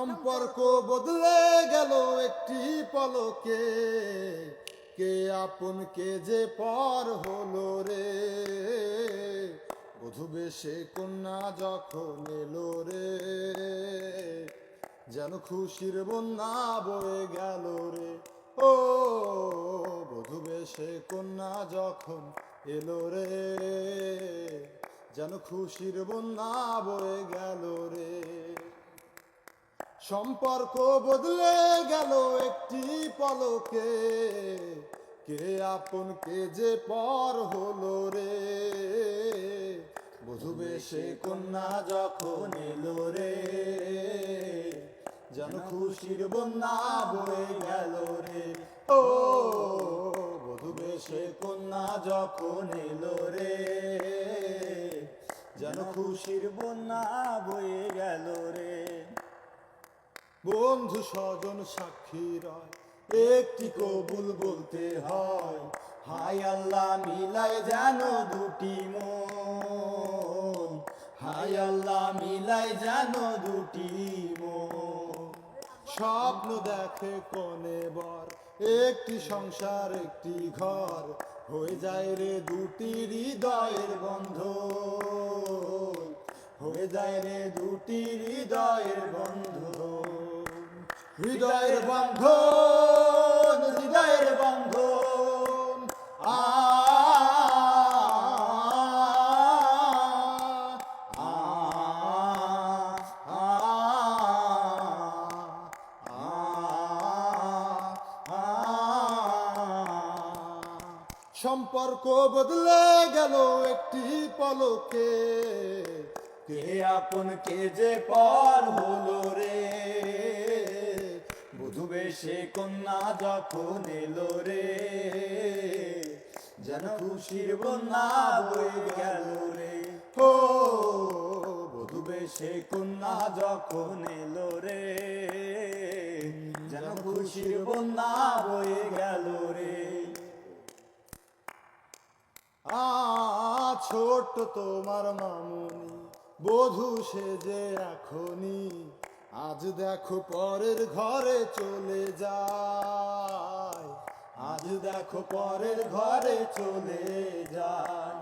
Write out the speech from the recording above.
সম্পর্ক বদলে গেল একটি পলকে, কে আপন কে যে পর হলো রে। বধূ বেশে কন্যা যখন এলো রে, যেন খুশির বন্যা বয়ে গেল রে। ও বধূ বেশে কন্যা যখন এলো রে, যেন খুশির বন্যা বয়ে গেল রে। সম্পর্ক বদলে গেল একটি পলকে, কে আপন কে যে পর হলো রে। বধূ বেশে কন্যা যখন এলো রে, যেন খুশির বন্যা বয়ে গেল রে। ও বধূ বেশে কন্যা যখন এলো রে, যেন খুশির বন্যা বয়ে গেল রে। বন্ধু স্বজন সাক্ষী রয়, একটি কবুল বলতে হয়। হায় আল্লাহ মিলাই যেন দুটি মন, হায় আল্লাহ মিলাই যেন দুটি মন। স্বপ্ন দেখে কনে বর, একটি সংসার একটি ঘর, হয়ে যায় রে দুটি হৃদয়ের বন্ধন, হয়ে যায় রে দুটি হৃদয়ের বন্ধন। হৃদয়ের বন্ধন, হৃদয়ের বন্ধন। আ আ আ সম্পর্ক বদলে গেল একটি পলকে, কে আপন কে যে পর হলো রে। বধূ বেশে কন্যা যখন এলো রে, যেন খুশির বন্যা বয়ে গেল রে। ও বধূ বেশে কন্যা যখন এলো রে, যেন খুশির বন্যা বয়ে গেল রে। ছোট্ট তোমার মামুনি বধূ সেজে এখনি, আজ দেখো পরের ঘরে চলে যায়, আজ দেখো পরের ঘরে চলে যায়।